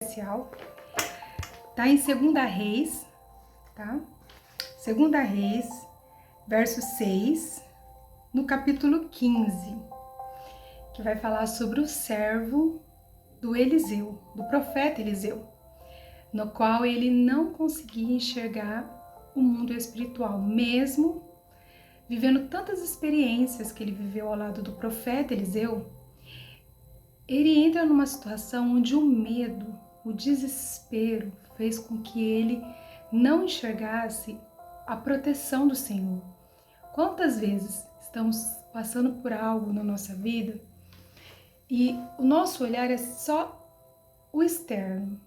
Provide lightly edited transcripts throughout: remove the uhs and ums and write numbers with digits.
especial. Tá em 2 Reis, tá? 2 Reis, verso 6, no capítulo 15, que vai falar sobre o servo do Eliseu, do profeta Eliseu, no qual ele não conseguia enxergar o mundo espiritual, mesmo vivendo tantas experiências que ele viveu ao lado do profeta Eliseu. Ele entra numa situação onde o medo, o desespero fez com que ele não enxergasse a proteção do Senhor. Quantas vezes estamos passando por algo na nossa vida e o nosso olhar é só o externo,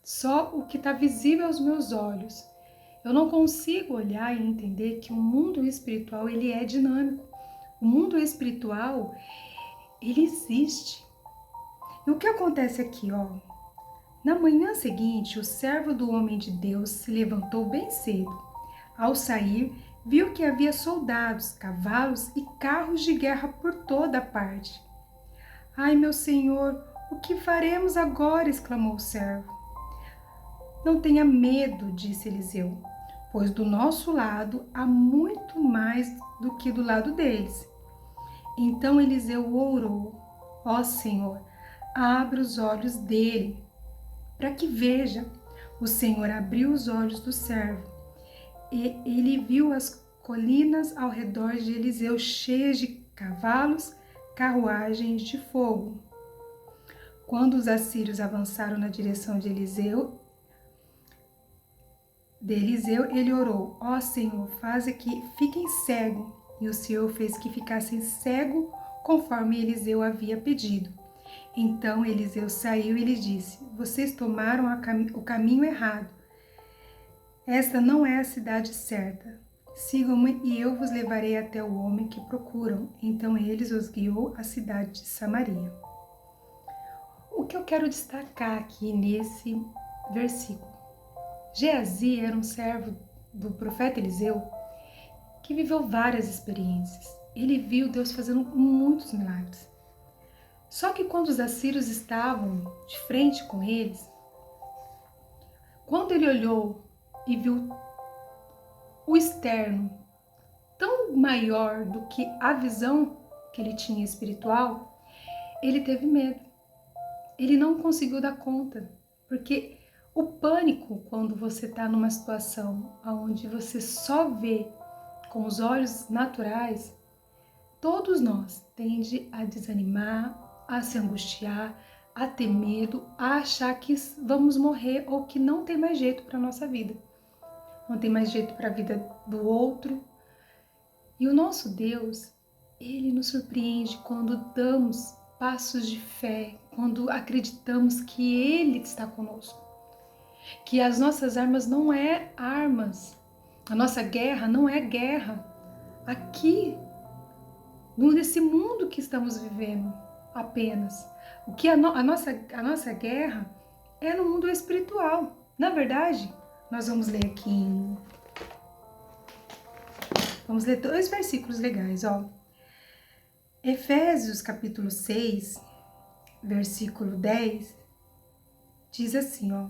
só o que está visível aos meus olhos. Eu não consigo olhar e entender que o mundo espiritual ele é dinâmico. O mundo espiritual ele existe. E o que acontece aqui, ó? Na manhã seguinte, o servo do homem de Deus se levantou bem cedo. Ao sair, viu que havia soldados, cavalos e carros de guerra por toda parte. Ai, meu senhor, o que faremos agora? Exclamou o servo. Não tenha medo, disse Eliseu, pois do nosso lado há muito mais do que do lado deles. Então Eliseu orou: ó Senhor, abre os olhos dele, para que veja. O Senhor abriu os olhos do servo, e ele viu as colinas ao redor de Eliseu cheias de cavalos, carruagens de fogo. Quando os assírios avançaram na direção de Eliseu, ele orou: ó Senhor, faz que fiquem cegos. E o Senhor fez que ficassem cegos, conforme Eliseu havia pedido. Então Eliseu saiu e lhe disse: vocês tomaram o caminho errado. Esta não é a cidade certa. Sigam-me e eu vos levarei até o homem que procuram. Então eles os guiou à cidade de Samaria. O que eu quero destacar aqui nesse versículo? Geazi era um servo do profeta Eliseu que viveu várias experiências. Ele viu Deus fazendo muitos milagres. Só que quando os assírios estavam de frente com eles, quando ele olhou e viu o externo tão maior do que a visão que ele tinha espiritual, ele teve medo. Ele não conseguiu dar conta, porque o pânico, quando você está numa situação onde você só vê com os olhos naturais, todos nós tende a desanimar, a se angustiar, a ter medo, a achar que vamos morrer ou que não tem mais jeito para a nossa vida. Não tem mais jeito para a vida do outro. E o nosso Deus, ele nos surpreende quando damos passos de fé, quando acreditamos que ele está conosco. Que as nossas armas não é armas. A nossa guerra não é guerra. Aqui, nesse mundo que estamos vivendo apenas. O que a nossa guerra é no mundo espiritual. Na verdade, nós vamos ler aqui vamos ler 2 versículos legais, ó. Efésios capítulo 6, versículo 10, diz assim, ó.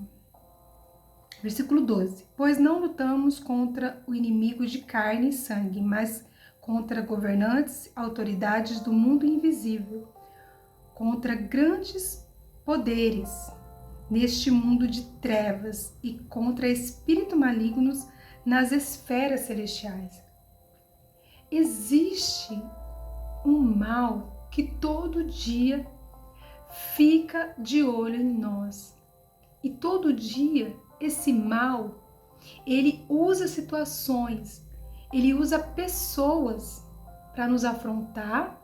Versículo 12. Pois não lutamos contra o inimigo de carne e sangue, mas contra governantes, autoridades do mundo invisível, contra grandes poderes neste mundo de trevas e contra espíritos malignos nas esferas celestiais. Existe um mal que todo dia fica de olho em nós. E todo dia esse mal, ele usa situações, ele usa pessoas para nos afrontar,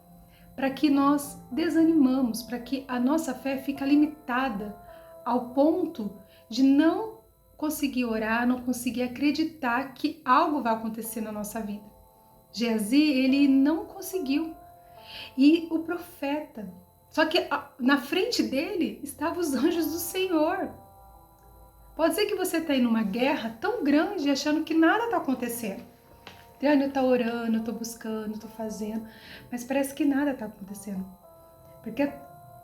para que nós desanimamos, para que a nossa fé fica limitada ao ponto de não conseguir orar, não conseguir acreditar que algo vai acontecer na nossa vida. Geazi, ele não conseguiu. E o profeta, só que na frente dele estavam os anjos do Senhor. Pode ser que você está aí numa guerra tão grande achando que nada está acontecendo. Eu estou orando, eu estou buscando, estou fazendo, mas parece que nada está acontecendo. Porque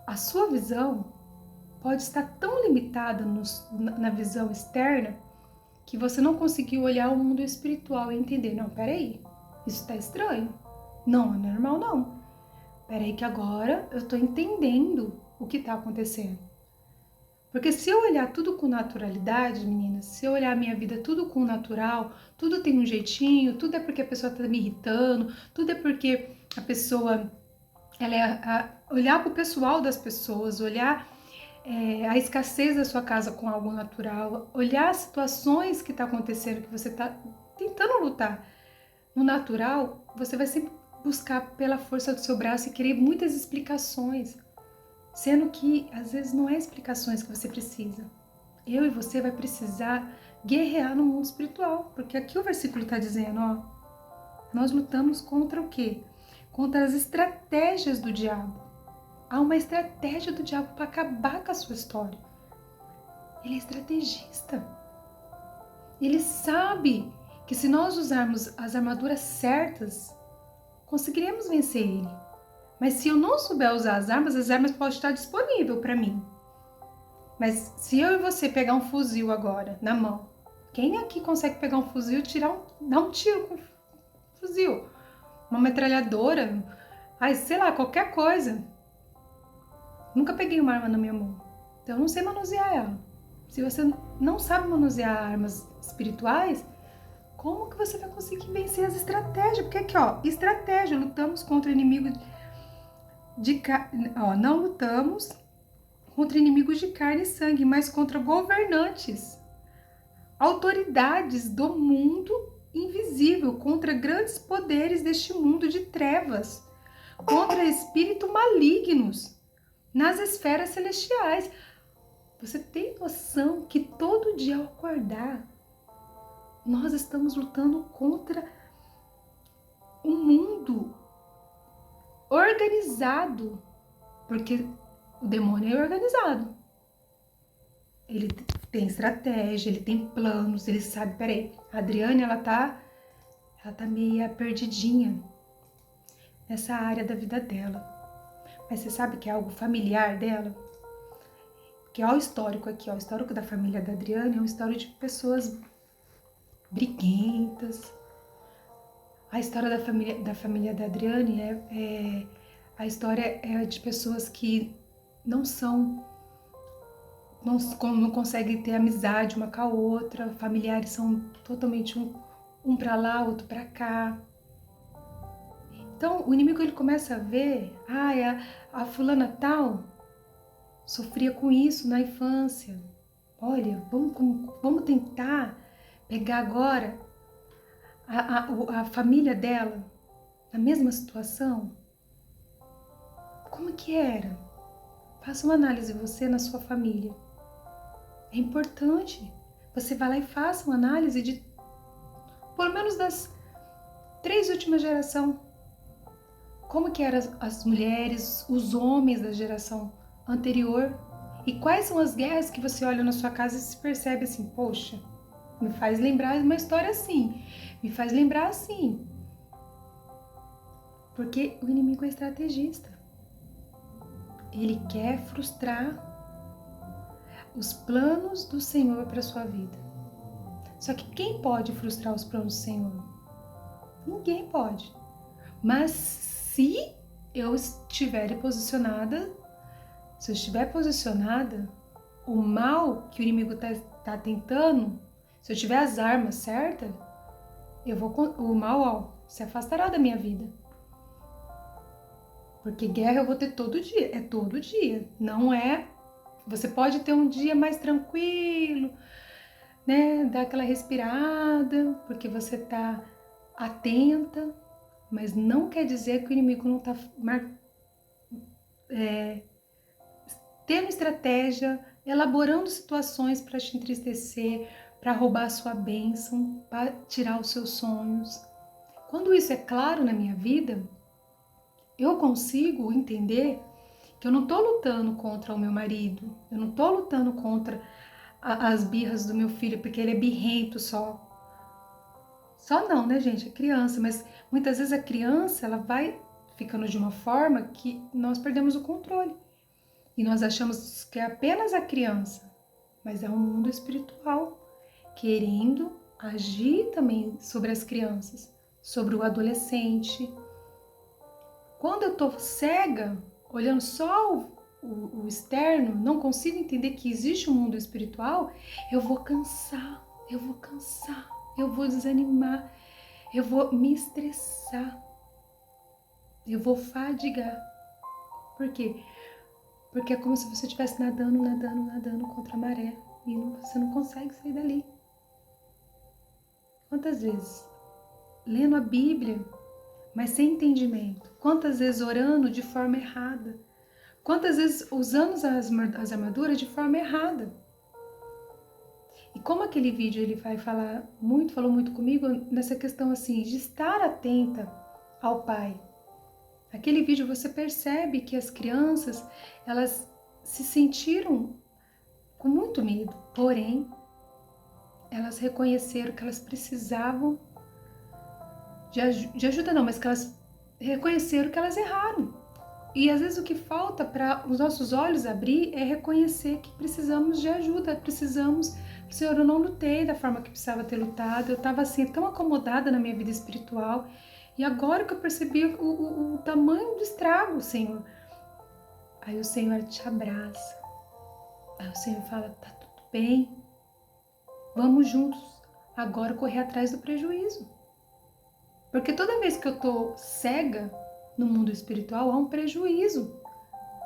a sua visão pode estar tão limitada na visão externa que você não conseguiu olhar o mundo espiritual e entender, não, peraí, isso tá estranho. Não é normal, não. Peraí que agora eu tô entendendo o que tá acontecendo. Porque se eu olhar tudo com naturalidade, meninas, se eu olhar a minha vida tudo com natural, tudo tem um jeitinho, tudo é porque a pessoa tá me irritando, tudo é porque a pessoa, olhar pro pessoal das pessoas, olhar a escassez da sua casa com algo natural, olhar as situações que tá acontecendo, que você tá tentando lutar no natural, você vai sempre buscar pela força do seu braço e querer muitas explicações. Sendo que, às vezes, não é explicações que você precisa. Eu e você vai precisar guerrear no mundo espiritual. Porque aqui o versículo está dizendo, ó, nós lutamos contra o quê? Contra as estratégias do diabo. Há uma estratégia do diabo para acabar com a sua história. Ele é estrategista. Ele sabe que se nós usarmos as armaduras certas, conseguiremos vencer ele. Mas se eu não souber usar as armas podem estar disponíveis para mim. Mas se eu e você pegar um fuzil agora na mão, quem aqui consegue pegar um fuzil e dar um tiro com um fuzil? Uma metralhadora? Ai, sei lá, qualquer coisa. Nunca peguei uma arma na minha mão, então eu não sei manusear ela. Se você não sabe manusear armas espirituais, como que você vai conseguir vencer as estratégias? Porque aqui, ó, estratégia, lutamos contra inimigo não lutamos contra inimigos de carne e sangue, mas contra governantes, autoridades do mundo invisível, contra grandes poderes deste mundo de trevas, contra espíritos malignos nas esferas celestiais. Você tem noção que todo dia ao acordar, nós estamos lutando contra um mundo organizado, porque o demônio é organizado. Ele tem estratégia, ele tem planos, ele sabe, peraí, a Adriane, ela tá meio perdidinha nessa área da vida dela. Mas você sabe que é algo familiar dela? Que ó, o histórico aqui, ó, o histórico da família da Adriane é um histórico de pessoas briguentas. A história da família da Adriane a história é de pessoas que não conseguem ter amizade uma com a outra, familiares são totalmente um para lá, outro para cá. Então o inimigo ele começa a ver, a fulana tal sofria com isso na infância. Olha, vamos tentar pegar agora a família dela na mesma situação. Como que era? Faça uma análise você na sua família. É importante. Você vai lá e faça uma análise de pelo menos das 3 últimas gerações. Como que eram as mulheres, os homens da geração anterior? E quais são as guerras que você olha na sua casa e se percebe assim, poxa, me faz lembrar uma história assim, me faz lembrar assim. Porque o inimigo é estrategista. Ele quer frustrar os planos do Senhor para a sua vida. Só que quem pode frustrar os planos do Senhor? Ninguém pode. Mas se eu estiver posicionada, o mal que o inimigo está tentando, se eu tiver as armas certas, o mal se afastará da minha vida. Porque guerra eu vou ter todo dia, é todo dia. Não é... Você pode ter um dia mais tranquilo, né? Dar aquela respirada, porque você tá atenta, mas não quer dizer que o inimigo não tá tendo estratégia, elaborando situações para te entristecer, para roubar a sua bênção, para tirar os seus sonhos. Quando isso é claro na minha vida, eu consigo entender que eu não estou lutando contra o meu marido, eu não estou lutando contra as birras do meu filho, porque ele é birrento só. Só não, né, gente? É criança, mas muitas vezes a criança, ela vai ficando de uma forma que nós perdemos o controle. E nós achamos que é apenas a criança, mas é um mundo espiritual querendo agir também sobre as crianças, sobre o adolescente. Quando eu tô cega, olhando só o externo, não consigo entender que existe um mundo espiritual, eu vou cansar, eu vou desanimar, eu vou me estressar, eu vou fadigar. Por quê? Porque é como se você estivesse nadando contra a maré e você não consegue sair dali. Quantas vezes? Lendo a Bíblia, mas sem entendimento. Quantas vezes orando de forma errada? Quantas vezes usando as armaduras de forma errada? E como aquele vídeo ele vai falou muito comigo nessa questão assim, de estar atenta ao Pai. Aquele vídeo você percebe que as crianças, elas se sentiram com muito medo, porém, elas reconheceram que elas precisavam de ajuda não, mas que elas reconheceram que elas erraram. E às vezes o que falta para os nossos olhos abrir é reconhecer que precisamos de ajuda, Senhor, eu não lutei da forma que precisava ter lutado, eu estava assim tão acomodada na minha vida espiritual, e agora que eu percebi o tamanho do estrago, Senhor. Aí o Senhor te abraça, aí o Senhor fala, tá tudo bem, vamos juntos agora correr atrás do prejuízo. Porque toda vez que eu tô cega no mundo espiritual, há um prejuízo.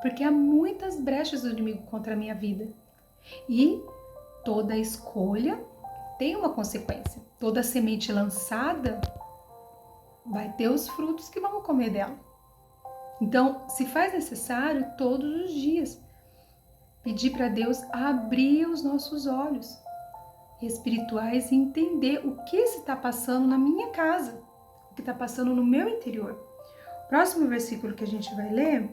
Porque há muitas brechas do inimigo contra a minha vida. E toda escolha tem uma consequência. Toda semente lançada vai ter os frutos que vamos comer dela. Então, se faz necessário todos os dias pedir para Deus abrir os nossos olhos espirituais e entender o que se está passando na minha casa, o que está passando no meu interior. Próximo versículo que a gente vai ler.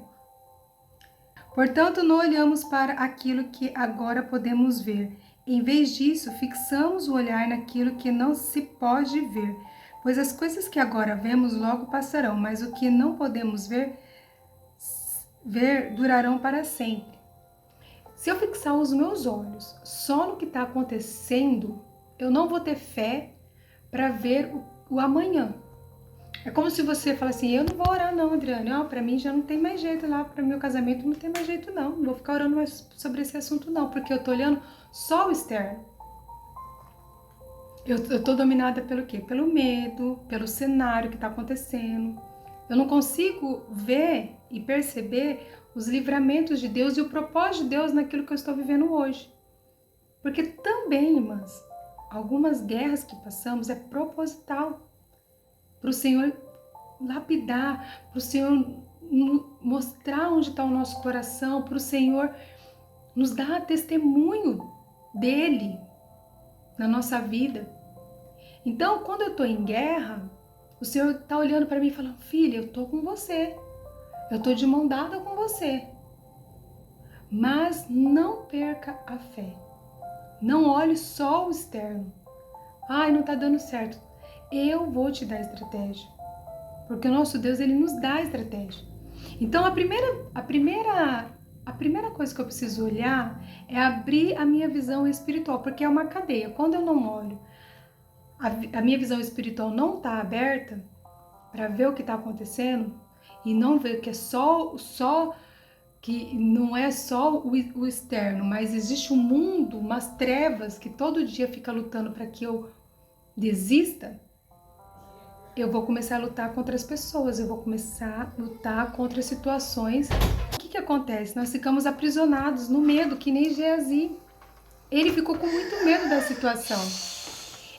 Portanto, não olhamos para aquilo que agora podemos ver. Em vez disso, fixamos o olhar naquilo que não se pode ver. Pois as coisas que agora vemos logo passarão, mas o que não podemos ver durarão para sempre. Se eu fixar os meus olhos só no que está acontecendo, eu não vou ter fé para ver o amanhã. É como se você fala assim, eu não vou orar não, Adriane, para mim já não tem mais jeito lá, para meu casamento não tem mais jeito não vou ficar orando mais sobre esse assunto não, porque eu tô olhando só o externo. Eu tô dominada pelo quê? Pelo medo, pelo cenário que tá acontecendo. Eu não consigo ver e perceber os livramentos de Deus e o propósito de Deus naquilo que eu estou vivendo hoje. Porque também, irmãs, algumas guerras que passamos é proposital. Para o Senhor lapidar, para o Senhor mostrar onde está o nosso coração, para o Senhor nos dar testemunho dele na nossa vida. Então, quando eu estou em guerra, o Senhor está olhando para mim e falando, filha, eu estou com você, eu estou de mão dada com você, mas não perca a fé, não olhe só o externo, ai, não está dando certo, eu vou te dar estratégia, porque o nosso Deus, ele nos dá estratégia. Então, a primeira coisa que eu preciso olhar é abrir a minha visão espiritual, porque é uma cadeia. Quando eu não olho, a minha visão espiritual não está aberta para ver o que está acontecendo e não ver que é que não é só o externo, mas existe um mundo, umas trevas que todo dia fica lutando para que eu desista. Eu vou começar a lutar contra as pessoas, eu vou começar a lutar contra situações. O que acontece? Nós ficamos aprisionados no medo, que nem Geazi. Ele ficou com muito medo da situação.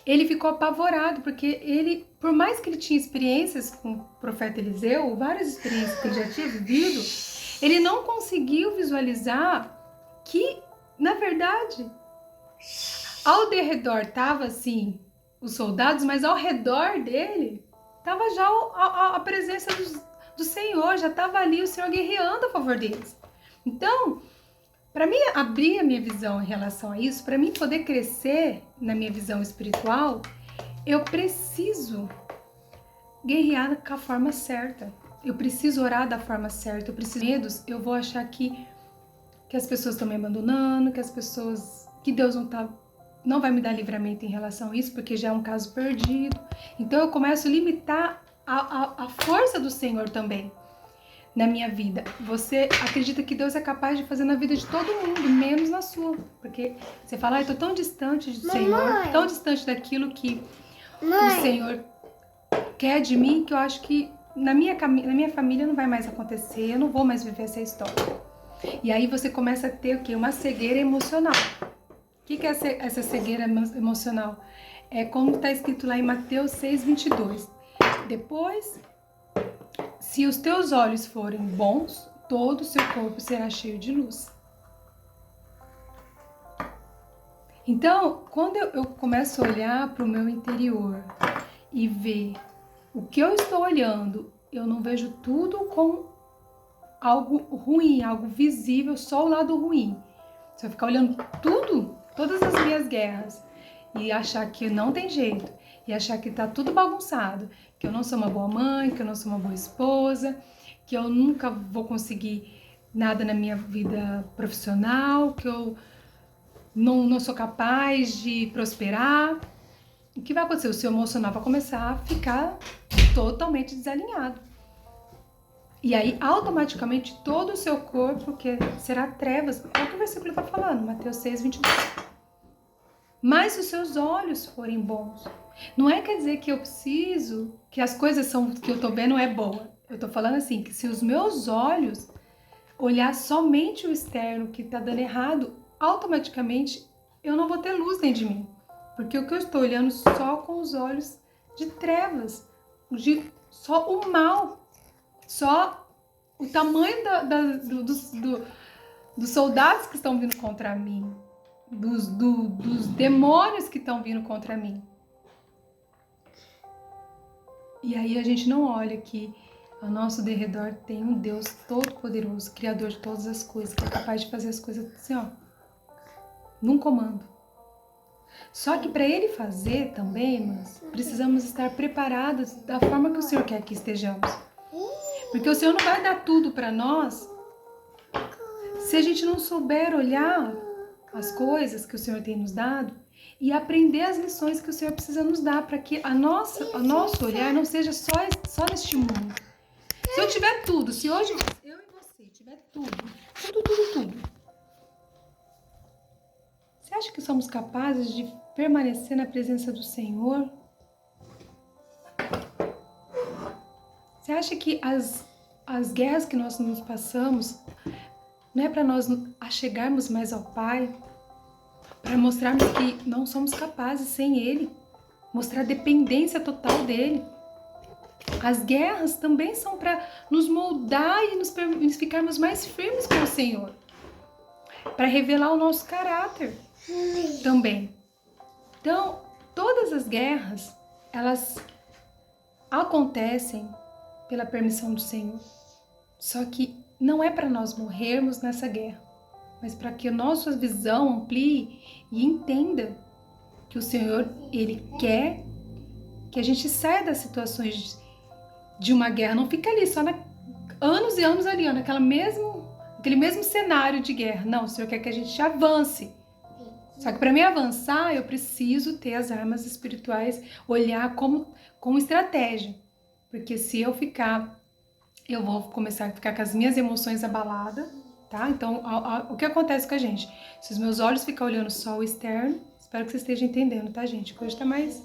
Ele ficou apavorado, porque ele, por mais que ele tinha experiências com o profeta Eliseu, várias experiências que ele já tinha vivido, ele não conseguiu visualizar que, na verdade, ao derredor estava assim os soldados, mas ao redor dele estava já a presença do Senhor, já estava ali o Senhor guerreando a favor deles. Então, para mim abrir a minha visão em relação a isso, para mim poder crescer na minha visão espiritual, eu preciso guerrear com a forma certa. Eu preciso orar da forma certa. Eu preciso medos, eu vou achar que que as pessoas estão me abandonando, que Deus não vai me dar livramento em relação a isso, porque já é um caso perdido. Então eu começo a limitar a força do Senhor também na minha vida. Você acredita que Deus é capaz de fazer na vida de todo mundo, menos na sua. Porque você fala, eu tô tão distante do Senhor, tão distante daquilo que o Senhor quer de mim, que eu acho que na minha família não vai mais acontecer, eu não vou mais viver essa história. E aí você começa a ter o quê? Uma cegueira emocional. O que é essa cegueira emocional? É como está escrito lá em Mateus 6:22. Depois, se os teus olhos forem bons, todo o seu corpo será cheio de luz. Então, quando eu começo a olhar para o meu interior e ver o que eu estou olhando, eu não vejo tudo com algo ruim, algo visível, só o lado ruim. Se eu ficar olhando todas as minhas guerras, e achar que não tem jeito, e achar que tá tudo bagunçado, que eu não sou uma boa mãe, que eu não sou uma boa esposa, que eu nunca vou conseguir nada na minha vida profissional, que eu não sou capaz de prosperar, o que vai acontecer? O seu emocional vai começar a ficar totalmente desalinhado. E aí, automaticamente, todo o seu corpo que será trevas. Olha o que o versículo está falando, Mateus 6:22. Mas se os seus olhos forem bons, não é quer dizer que eu preciso, que as coisas que eu estou vendo é boa. Eu estou falando assim, que se os meus olhos olhar somente o externo que está dando errado, automaticamente eu não vou ter luz dentro de mim. Porque o que eu estou olhando só com os olhos de trevas, só o mal, só o tamanho dos soldados que estão vindo contra mim, dos demônios que estão vindo contra mim. E aí a gente não olha que ao nosso derredor tem um Deus todo-poderoso, criador de todas as coisas, que é capaz de fazer as coisas assim, ó, num comando. Só que para Ele fazer também, nós precisamos estar preparados da forma que o Senhor quer que estejamos. Porque o Senhor não vai dar tudo para nós se a gente não souber olhar as coisas que o Senhor tem nos dado e aprender as lições que o Senhor precisa nos dar para que o nosso olhar não seja só neste mundo. Se eu tiver tudo, se hoje eu e você tiver tudo, você acha que somos capazes de permanecer na presença do Senhor? Você acha que as guerras que nós nos passamos não é para nós achegarmos mais ao Pai? Para mostrarmos que não somos capazes sem Ele? Mostrar a dependência total dEle? As guerras também são para nos moldar e nos ficarmos mais firmes com o Senhor. Para revelar o nosso caráter também. Então, todas as guerras, elas acontecem pela permissão do Senhor. Só que não é para nós morrermos nessa guerra, mas para que a nossa visão amplie e entenda que o Senhor, Ele quer que a gente saia das situações de uma guerra, não fica ali só anos e anos ali, ó, naquele mesmo cenário de guerra. Não, o Senhor quer que a gente avance. Só que para mim avançar, eu preciso ter as armas espirituais, olhar como estratégia. Porque se eu vou começar a ficar com as minhas emoções abaladas, tá? Então, o que acontece com a gente? Se os meus olhos ficam olhando só o externo, espero que você esteja entendendo, tá, gente? Hoje tá mais...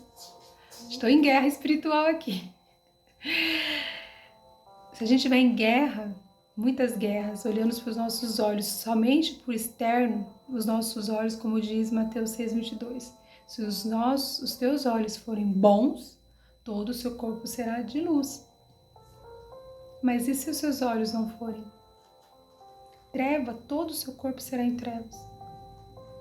Estou em guerra espiritual aqui. Se a gente estiver em guerra, muitas guerras, olhando para os nossos olhos somente por externo, os nossos olhos, como diz Mateus 6:22, se os teus olhos forem bons, todo o seu corpo será de luz. Mas e se os seus olhos não forem treva, todo o seu corpo será em trevas?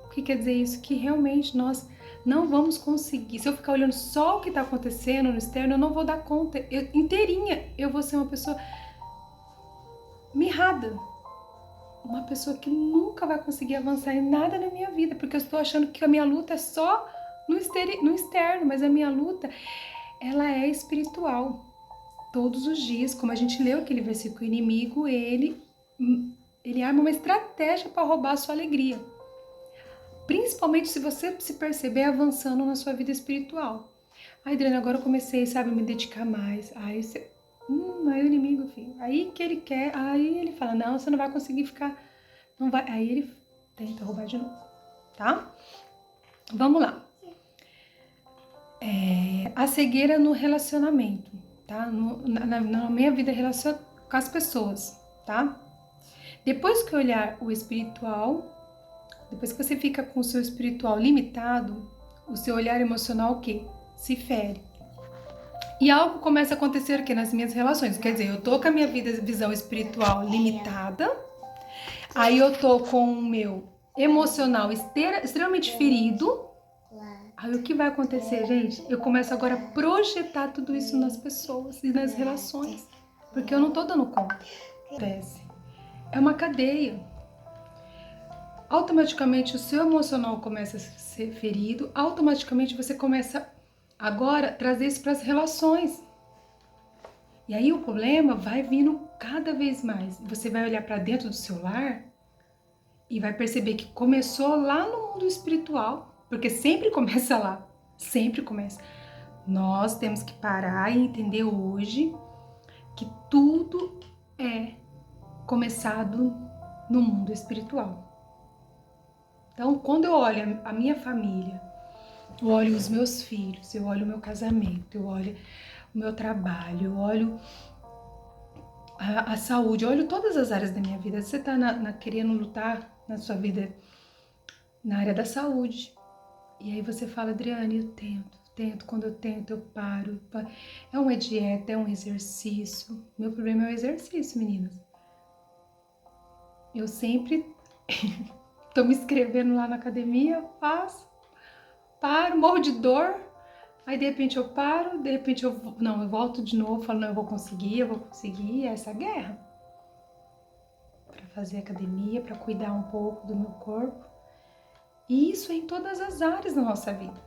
O que quer dizer isso? Que realmente nós não vamos conseguir. Se eu ficar olhando só o que está acontecendo no externo, eu não vou dar conta. Inteirinha, eu vou ser uma pessoa mirrada. Uma pessoa que nunca vai conseguir avançar em nada na minha vida, porque eu estou achando que a minha luta é só no externo, mas a minha luta, ela é espiritual. Todos os dias, como a gente leu aquele versículo, o inimigo, ele Ele arma uma estratégia para roubar a sua alegria. Principalmente se você se perceber avançando na sua vida espiritual. Ai, Adriana, agora eu comecei, sabe, a me dedicar mais. Aí você... aí o inimigo, filho. Aí que ele quer, aí ele fala, não, você não vai conseguir ficar... Não vai. Aí ele tenta roubar de novo, tá? Vamos lá. A cegueira no relacionamento, tá? Na minha vida com as pessoas, tá? Depois que olhar o espiritual, depois que você fica com o seu espiritual limitado, o seu olhar emocional o quê? Se fere. E algo começa a acontecer aqui nas minhas relações. Quer dizer, eu tô com a minha visão espiritual limitada, aí eu tô com o meu emocional extremamente ferido. Aí o que vai acontecer, gente? Eu começo agora a projetar tudo isso nas pessoas e nas relações. Porque eu não tô dando conta. É uma cadeia. Automaticamente o seu emocional começa a ser ferido, automaticamente você começa agora a trazer isso para as relações. E aí o problema vai vindo cada vez mais. Você vai olhar para dentro do seu lar e vai perceber que começou lá no mundo espiritual, porque sempre começa lá, sempre começa. Nós temos que parar e entender hoje que tudo é começado no mundo espiritual. Então, quando eu olho a minha família, eu olho os meus filhos, eu olho o meu casamento, eu olho o meu trabalho, eu olho a saúde, eu olho todas as áreas da minha vida. Você está querendo lutar na sua vida na área da saúde. E aí você fala, Adriane, eu tento, quando eu tento, eu paro. É uma dieta, é um exercício. Meu problema é o exercício, meninas. Eu sempre tô me inscrevendo lá na academia, faço, paro, morro de dor. Aí de repente eu paro, de repente eu volto de novo, falo, não, eu vou conseguir, essa guerra. Para fazer academia, para cuidar um pouco do meu corpo. E isso é em todas as áreas da nossa vida.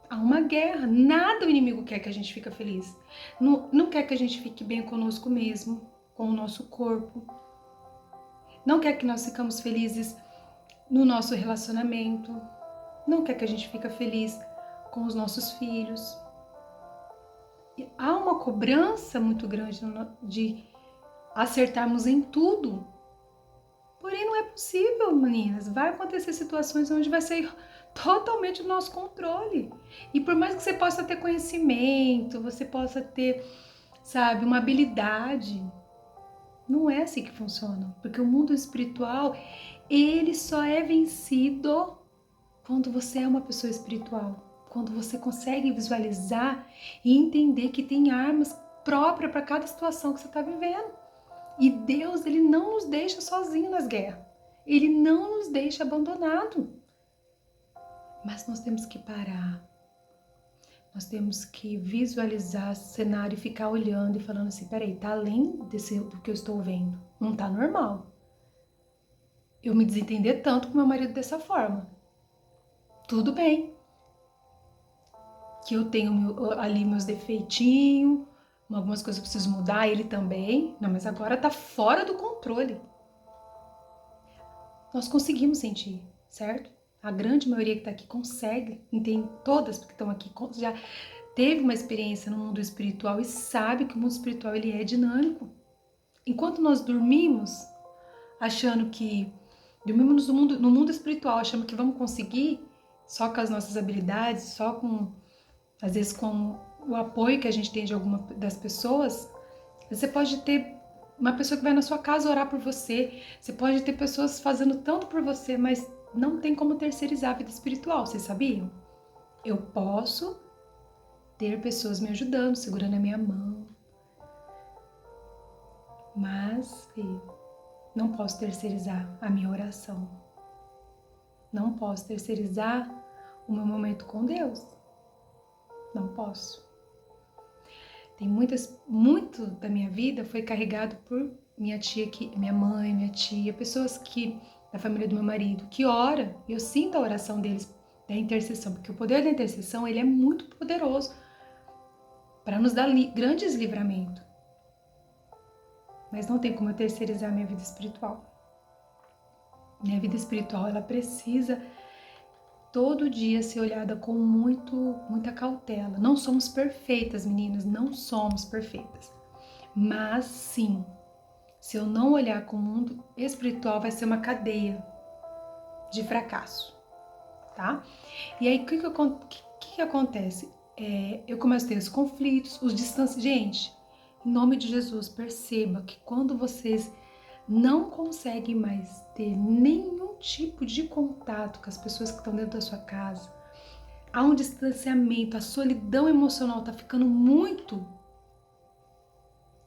Há uma guerra, nada o inimigo quer que a gente fique feliz. Não quer que a gente fique bem conosco mesmo, com o nosso corpo. Não quer que nós ficamos felizes no nosso relacionamento. Não quer que a gente fique feliz com os nossos filhos. E há uma cobrança muito grande de acertarmos em tudo. Porém, não é possível, meninas. Vai acontecer situações onde vai ser totalmente do nosso controle. E por mais que você possa ter conhecimento, você possa ter, sabe, uma habilidade, não é assim que funciona. Porque o mundo espiritual, ele só é vencido quando você é uma pessoa espiritual. Quando você consegue visualizar e entender que tem armas próprias para cada situação que você está vivendo. E Deus, Ele não nos deixa sozinhos nas guerras. Ele não nos deixa abandonado. Mas nós temos que parar. Nós temos que visualizar o cenário e ficar olhando e falando assim, peraí, tá além do que eu estou vendo. Não tá normal. Eu me desentender tanto com meu marido dessa forma. Tudo bem. Que eu tenho ali meus defeitinhos, algumas coisas eu preciso mudar, ele também. Não, mas agora tá fora do controle. Nós conseguimos sentir, certo? A grande maioria que está aqui consegue, entende? Todas que estão aqui já teve uma experiência no mundo espiritual e sabe que o mundo espiritual ele é dinâmico. Enquanto nós dormimos, achando que dormimos no mundo espiritual, achando que vamos conseguir só com as nossas habilidades, só com às vezes com o apoio que a gente tem de alguma das pessoas, você pode ter uma pessoa que vai na sua casa orar por você, você pode ter pessoas fazendo tanto por você, mas não tem como terceirizar a vida espiritual, vocês sabiam? Eu posso ter pessoas me ajudando, segurando a minha mão, mas, filho, não posso terceirizar a minha oração. Não posso terceirizar o meu momento com Deus. Não posso. Tem muito da minha vida foi carregado por minha tia, minha mãe, minha tia, pessoas da família do meu marido, que ora, e eu sinto a oração deles, da intercessão, porque o poder da intercessão, ele é muito poderoso para nos dar grandes livramentos. Mas não tem como eu terceirizar a minha vida espiritual. Minha vida espiritual, ela precisa todo dia ser olhada com muita cautela. Não somos perfeitas, meninas, não somos perfeitas. Mas sim, se eu não olhar com o mundo espiritual, vai ser uma cadeia de fracasso, tá? E aí, o que acontece? Eu começo a ter os conflitos, os distanciamentos. Gente, em nome de Jesus, perceba que quando vocês não conseguem mais ter nenhum tipo de contato com as pessoas que estão dentro da sua casa, há um distanciamento, a solidão emocional tá ficando muito.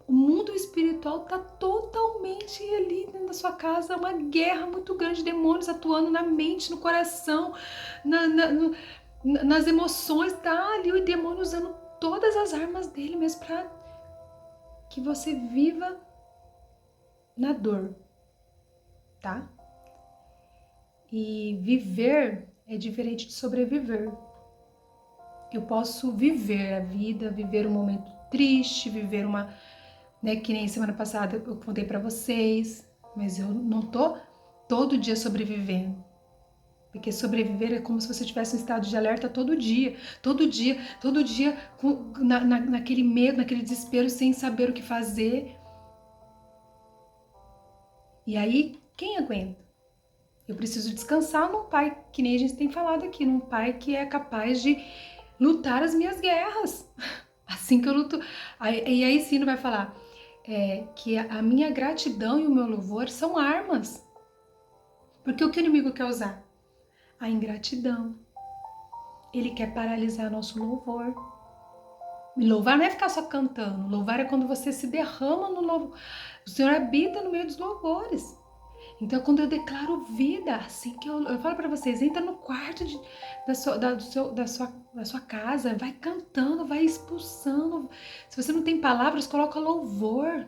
O mundo espiritual tá totalmente ali dentro da sua casa, uma guerra muito grande de demônios atuando na mente, no coração, nas emoções, tá ali o demônio usando todas as armas dele mesmo para que você viva na dor, tá? E viver é diferente de sobreviver. Eu posso viver a vida, viver um momento triste, viver uma, né, que nem semana passada eu contei para vocês, mas eu não tô todo dia sobrevivendo. Porque sobreviver é como se você tivesse um estado de alerta todo dia, naquele medo, naquele desespero, sem saber o que fazer. E aí, quem aguenta? Eu preciso descansar num pai, que nem a gente tem falado aqui, num pai que é capaz de lutar as minhas guerras. Assim que eu luto. E aí sim, não vai falar que a minha gratidão e o meu louvor são armas. Porque o que o inimigo quer usar? A ingratidão. Ele quer paralisar nosso louvor. E louvar não é ficar só cantando. Louvar é quando você se derrama no louvor. O Senhor habita no meio dos louvores. Então, quando eu declaro vida, assim que eu falo para vocês, entra no quarto da sua casa, vai cantando, vai expulsando. Se você não tem palavras, coloca louvor.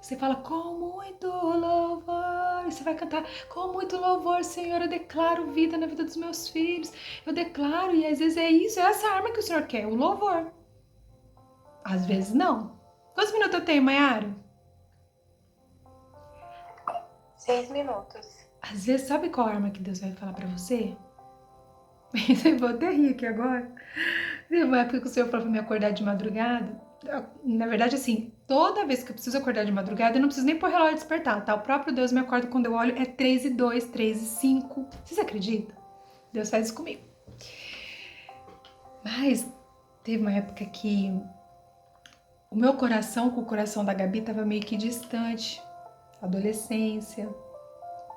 Você fala, com muito louvor. E você vai cantar, com muito louvor, Senhor, eu declaro vida na vida dos meus filhos. Eu declaro, e às vezes é isso, é essa arma que o Senhor quer, o louvor. Às vezes não. Quantos minutos eu tenho, Maiara? 6 minutos. Às vezes, sabe qual arma que Deus vai falar pra você? Eu vou até rir aqui agora. Teve uma época que o Senhor falou pra me acordar de madrugada. Na verdade, assim, toda vez que eu preciso acordar de madrugada, eu não preciso nem pôr relógio despertar, tá? O próprio Deus me acorda quando eu olho, é 3:02, 3:05. Vocês acreditam? Deus faz isso comigo. Mas teve uma época que o meu coração com o coração da Gabi tava meio que distante. Adolescência,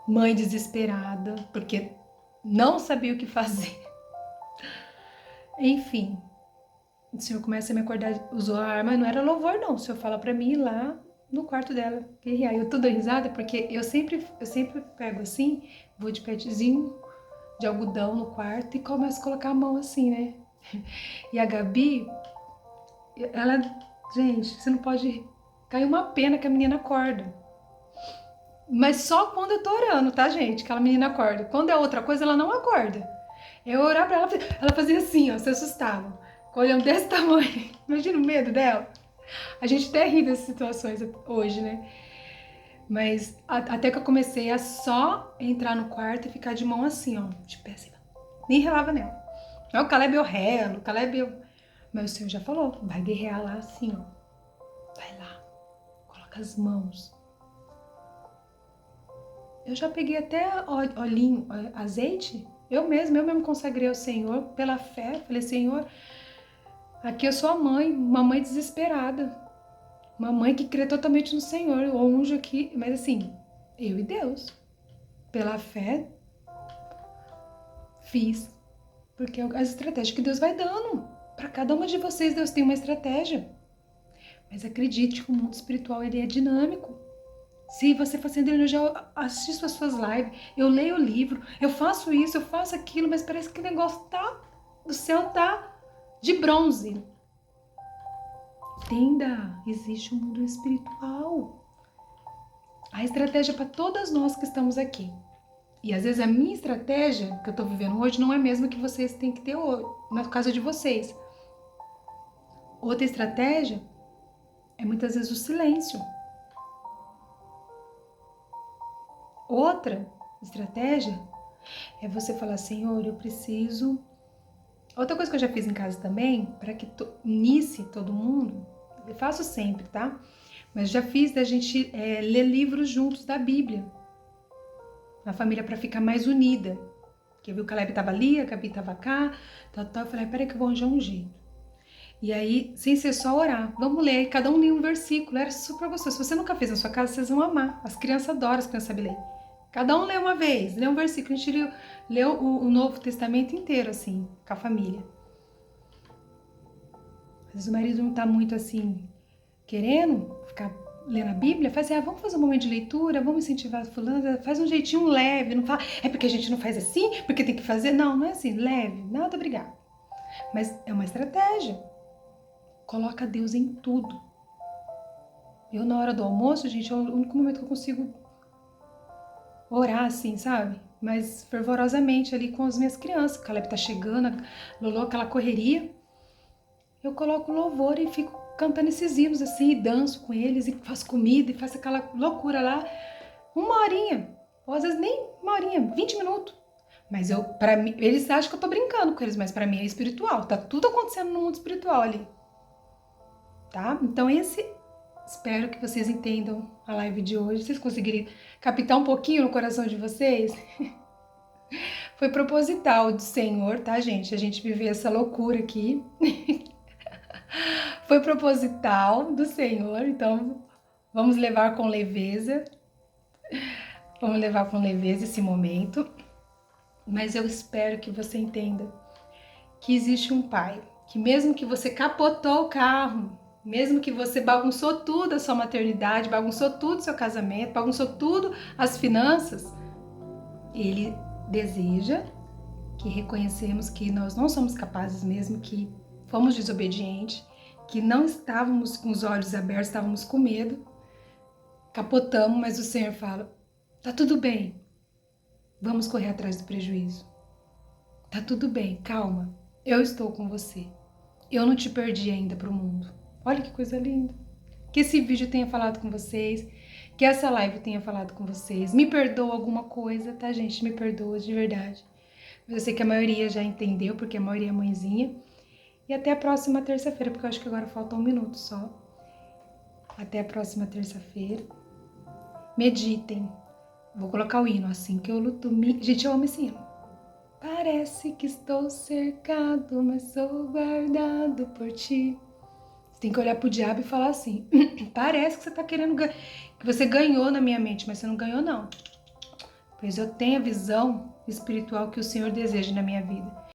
mãe desesperada, porque não sabia o que fazer. Enfim, o Senhor começa a me acordar, usou a arma, não era louvor não, o Senhor fala pra mim ir lá no quarto dela, guerrear. Eu tô dando risada porque eu sempre pego assim, vou de petzinho de algodão no quarto e começo a colocar a mão assim, né? E a Gabi, ela, gente, você não pode cair uma pena que a menina acorda. Mas só quando eu tô orando, tá, gente? Aquela menina acorda. Quando é outra coisa, ela não acorda. Eu orar pra ela fazia assim, ó, se assustava. Olhando desse tamanho. Imagina o medo dela. A gente até ri dessas situações hoje, né? Mas até que eu comecei a só entrar no quarto e ficar de mão assim, ó, de pé assim. Nem relava nela. Não, o Caleb eu relo, o Caleb eu... Mas o Senhor já falou, vai guerrear lá assim, ó. Vai lá, coloca as mãos. Eu já peguei até olhinho, azeite. Eu mesmo consagrei ao Senhor pela fé. Falei, Senhor, aqui eu sou a mãe, uma mãe desesperada. Uma mãe que crê totalmente no Senhor. O anjo aqui, mas assim, eu e Deus. Pela fé, fiz. Porque é as estratégias que Deus vai dando. Para cada uma de vocês, Deus tem uma estratégia. Mas acredite que o mundo espiritual ele é dinâmico. Se você for acender, eu já assisto as suas lives, eu leio o livro, eu faço isso, eu faço aquilo, mas parece que o negócio tá, o céu tá de bronze. Entenda, existe um mundo espiritual. A estratégia para todas nós que estamos aqui. E às vezes a minha estratégia que eu tô vivendo hoje não é a mesma que vocês têm que ter hoje, no caso de vocês. Outra estratégia é muitas vezes o silêncio. Outra estratégia é você falar, Senhor, eu preciso... Outra coisa que eu já fiz em casa também, para que unisse todo mundo, eu faço sempre, tá? Mas já fiz da gente ler livros juntos da Bíblia, na família, para ficar mais unida. Porque eu vi o Caleb tava ali, a Gabi tava cá, eu falei, peraí que eu vou arranjar um jeito. E aí, sem ser só orar, vamos ler, cada um lia um versículo, era super gostoso. Se você nunca fez na sua casa, vocês vão amar. As crianças adoram, as crianças sabem ler. Cada um lê uma vez, lê um versículo, a gente leu o Novo Testamento inteiro, assim, com a família. Às vezes o marido não tá muito assim, querendo ficar lendo a Bíblia, faz assim, vamos fazer um momento de leitura, vamos incentivar fulano, faz um jeitinho leve, não fala, é porque a gente não faz assim, porque tem que fazer, não é assim, leve, nada obrigado. Mas é uma estratégia, coloca Deus em tudo. Eu na hora do almoço, gente, é o único momento que eu consigo orar assim, sabe? Mas fervorosamente ali com as minhas crianças, o Caleb tá chegando, a Lolo, aquela correria, eu coloco louvor e fico cantando esses hinos assim, e danço com eles, e faço comida, e faço aquela loucura lá, 1 horinha, ou às vezes nem 1 horinha, 20 minutos. Mas para mim, eles acham que eu tô brincando com eles, mas para mim é espiritual, tá tudo acontecendo no mundo espiritual ali, tá? Então espero que vocês entendam a live de hoje, vocês conseguirem captar um pouquinho no coração de vocês. Foi proposital do Senhor, tá, gente? A gente viver essa loucura aqui. Foi proposital do Senhor, então vamos levar com leveza. Vamos levar com leveza esse momento. Mas eu espero que você entenda que existe um Pai, que mesmo que você capotou o carro, mesmo que você bagunçou tudo a sua maternidade, bagunçou tudo o seu casamento, bagunçou tudo as finanças, Ele deseja que reconhecemos que nós não somos capazes mesmo, que fomos desobedientes, que não estávamos com os olhos abertos, estávamos com medo, capotamos, mas o Senhor fala, tá tudo bem, vamos correr atrás do prejuízo. Tá tudo bem, calma, eu estou com você. Eu não te perdi ainda para o mundo. Olha que coisa linda. Que esse vídeo tenha falado com vocês, que essa live tenha falado com vocês. Me perdoa alguma coisa, tá, gente? Me perdoa de verdade. Eu sei que a maioria já entendeu, porque a maioria é mãezinha. E até a próxima terça-feira, porque eu acho que agora falta 1 minuto só. Até a próxima terça-feira. Meditem. Vou colocar o hino assim que eu luto. Gente, eu amo esse hino. Parece que estou cercado, mas sou guardado por ti. Você tem que olhar pro diabo e falar assim, parece que você tá querendo que você ganhou na minha mente, mas você não ganhou não. Pois eu tenho a visão espiritual que o Senhor deseja na minha vida.